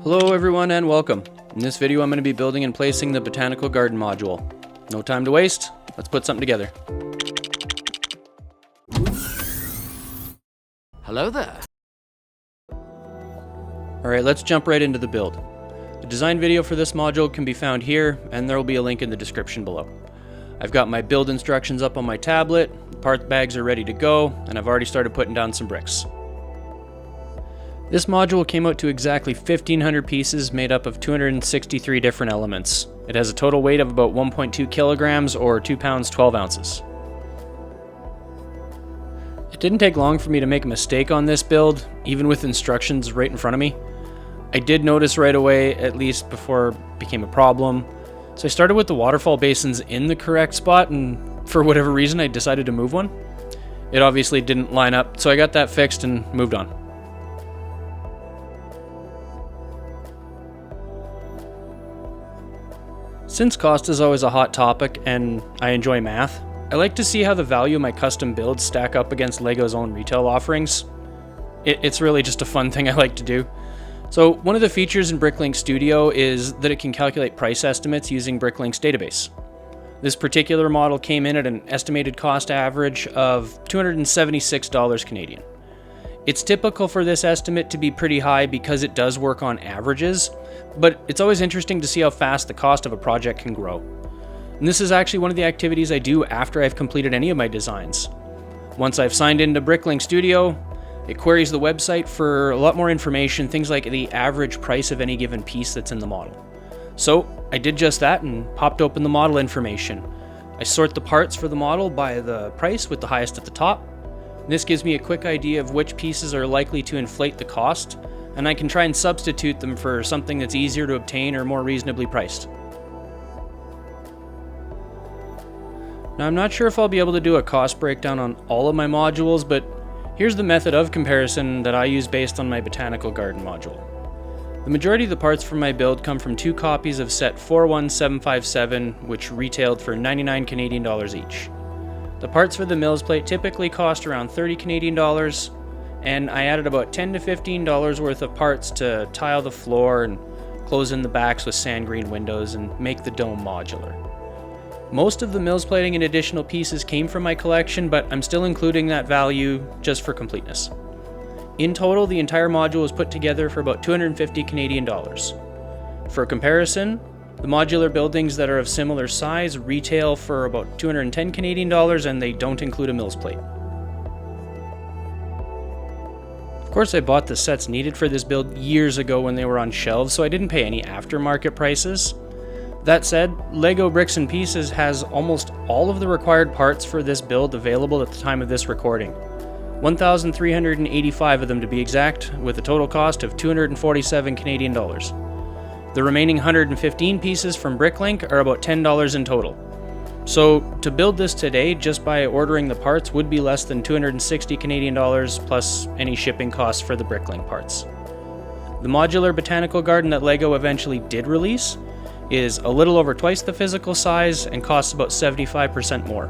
Hello everyone and welcome. In this video I'm going to be building and placing the Botanical Garden module. No time to waste, let's put something together. Hello there. Alright, let's jump right into the build. The design video for this module can be found here, and there will be a link in the description below. I've got my build instructions up on my tablet, the part bags are ready to go, and I've already started putting down some bricks. This module came out to exactly 1,500 pieces made up of 263 different elements. It has a total weight of about 1.2 kilograms or 2 pounds 12 ounces. It didn't take long for me to make a mistake on this build, even with instructions right in front of me. I did notice right away, at least before it became a problem. So I started with the waterfall basins in the correct spot, and for whatever reason I decided to move one. It obviously didn't line up, so I got that fixed and moved on. Since cost is always a hot topic and I enjoy math, I like to see how the value of my custom builds stack up against LEGO's own retail offerings. It's really just a fun thing I like to do. So one of the features in Bricklink Studio is that it can calculate price estimates using Bricklink's database. This particular model came in at an estimated cost average of $276 Canadian. It's typical for this estimate to be pretty high because it does work on averages, but it's always interesting to see how fast the cost of a project can grow. And this is actually one of the activities I do after I've completed any of my designs. Once I've signed into Bricklink Studio, it queries the website for a lot more information, things like the average price of any given piece that's in the model. So I did just that and popped open the model information. I sort the parts for the model by the price with the highest at the top. This gives me a quick idea of which pieces are likely to inflate the cost, and I can try and substitute them for something that's easier to obtain or more reasonably priced. Now I'm not sure if I'll be able to do a cost breakdown on all of my modules, but here's the method of comparison that I use based on my Botanical Garden module. The majority of the parts for my build come from 2 copies of set 41757, which retailed for 99 Canadian dollars each. The parts for the Mills plate typically cost around 30 Canadian dollars, and I added about $10 to $15 worth of parts to tile the floor and close in the backs with sand green windows and make the dome modular. Most of the Mills plating and additional pieces came from my collection, but I'm still including that value just for completeness. In total, the entire module was put together for about 250 Canadian dollars. For comparison, the modular buildings that are of similar size retail for about 210 Canadian dollars, and they don't include a Mills plate. Of course, I bought the sets needed for this build years ago when they were on shelves, so I didn't pay any aftermarket prices. That said, LEGO Bricks and Pieces has almost all of the required parts for this build available at the time of this recording. 1,385 of them to be exact, with a total cost of 247 Canadian dollars. The remaining 115 pieces from Bricklink are about $10 in total. So to build this today, just by ordering the parts would be less than 260 Canadian dollars plus any shipping costs for the Bricklink parts. The Modular Botanical Garden that LEGO eventually did release is a little over twice the physical size and costs about 75% more.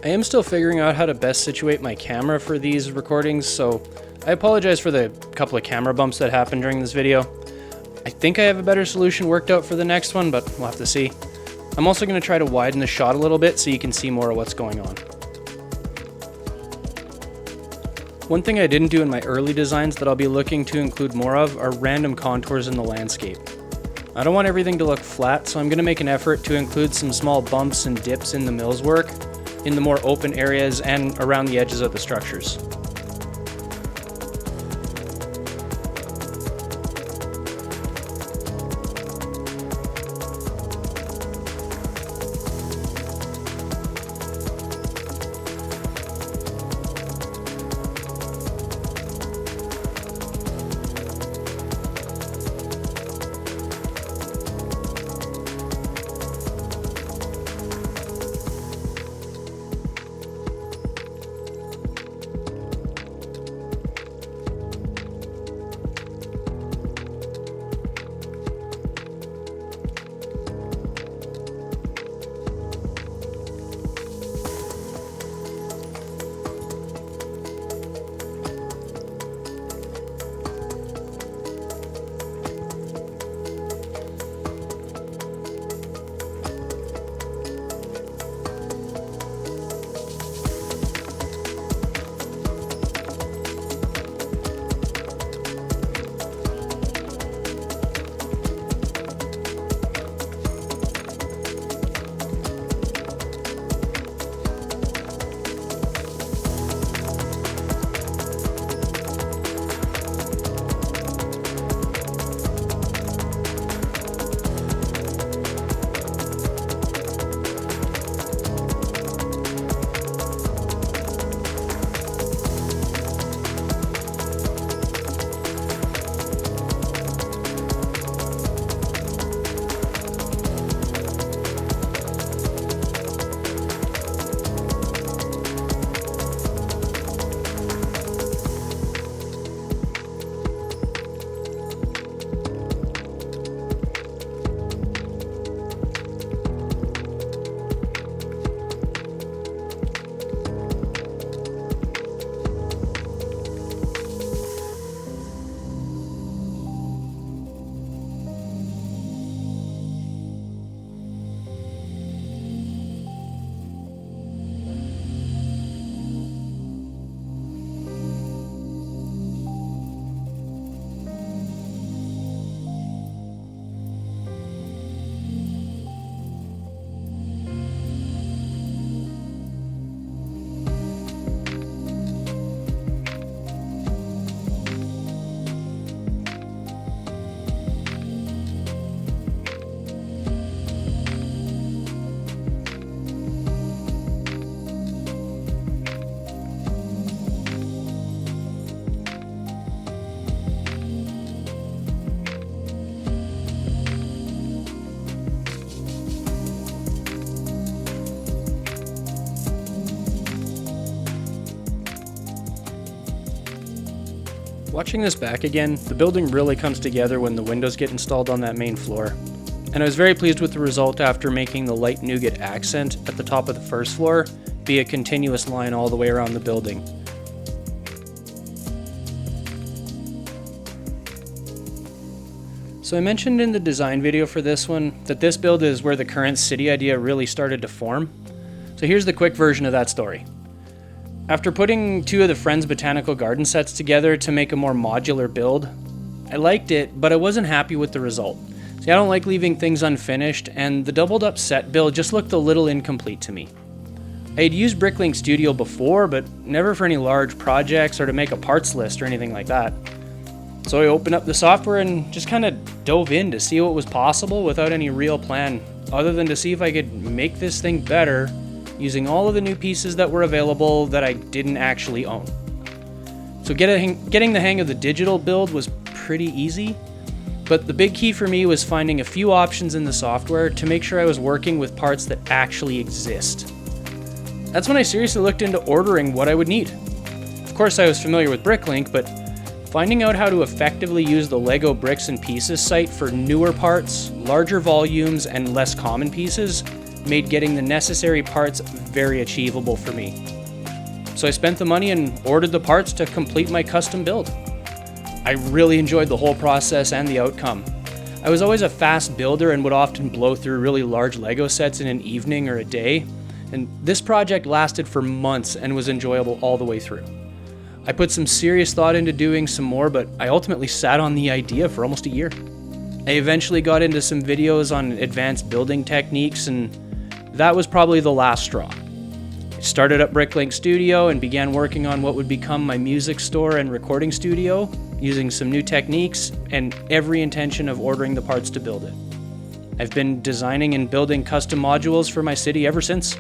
I am still figuring out how to best situate my camera for these recordings, so I apologize for the couple of camera bumps that happened during this video. I think I have a better solution worked out for the next one, but we'll have to see. I'm also going to try to widen the shot a little bit so you can see more of what's going on. One thing I didn't do in my early designs that I'll be looking to include more of are random contours in the landscape. I don't want everything to look flat, so I'm going to make an effort to include some small bumps and dips in the mill's work, in the more open areas and around the edges of the structures. Watching this back again, the building really comes together when the windows get installed on that main floor. And I was very pleased with the result after making the light nougat accent at the top of the first floor be a continuous line all the way around the building. So I mentioned in the design video for this one that this build is where the current city idea really started to form. So here's the quick version of that story. After putting two of the Friends Botanical Garden sets together to make a more modular build, I liked it, but I wasn't happy with the result. See, I don't like leaving things unfinished, and the doubled up set build just looked a little incomplete to me. I had used Bricklink Studio before, but never for any large projects or to make a parts list or anything like that. So I opened up the software and just kind of dove in to see what was possible without any real plan, other than to see if I could make this thing better using all of the new pieces that were available that I didn't actually own. So getting the hang of the digital build was pretty easy, but the big key for me was finding a few options in the software to make sure I was working with parts that actually exist. That's when I seriously looked into ordering what I would need. Of course, I was familiar with Bricklink, but finding out how to effectively use the Lego Bricks and Pieces site for newer parts, larger volumes, and less common pieces made getting the necessary parts very achievable for me. So I spent the money and ordered the parts to complete my custom build. I really enjoyed the whole process and the outcome. I was always a fast builder and would often blow through really large Lego sets in an evening or a day, and this project lasted for months and was enjoyable all the way through. I put some serious thought into doing some more, but I ultimately sat on the idea for almost a year. I eventually got into some videos on advanced building techniques, and that was probably the last straw. I started up Bricklink Studio and began working on what would become my music store and recording studio, using some new techniques and every intention of ordering the parts to build it. I've been designing and building custom modules for my city ever since.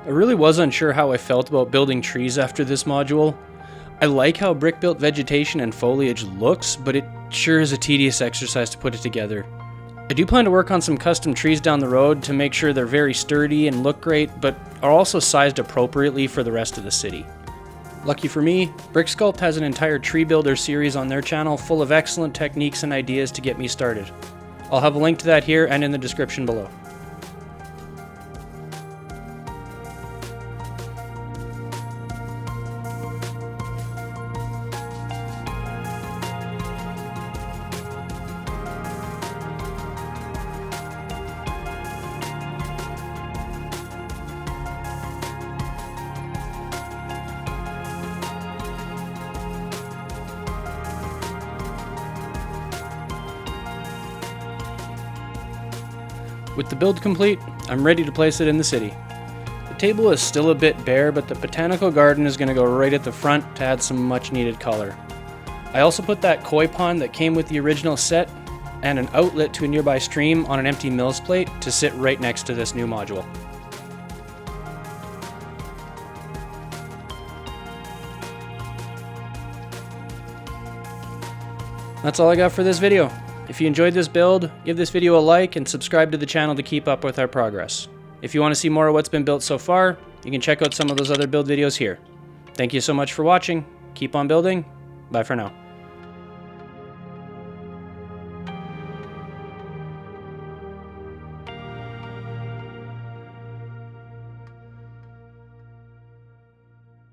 I really was unsure how I felt about building trees after this module. I like how brick-built vegetation and foliage looks, but it sure is a tedious exercise to put it together. I do plan to work on some custom trees down the road to make sure they're very sturdy and look great, but are also sized appropriately for the rest of the city. Lucky for me, Brick Sculpt has an entire tree builder series on their channel full of excellent techniques and ideas to get me started. I'll have a link to that here and in the description below. With the build complete, I'm ready to place it in the city. The table is still a bit bare, but the botanical garden is going to go right at the front to add some much needed color. I also put that koi pond that came with the original set and an outlet to a nearby stream on an empty mills plate to sit right next to this new module. That's all I got for this video. If you enjoyed this build, give this video a like and subscribe to the channel to keep up with our progress. If you want to see more of what's been built so far, you can check out some of those other build videos here. Thank you so much for watching. Keep on building. Bye for now.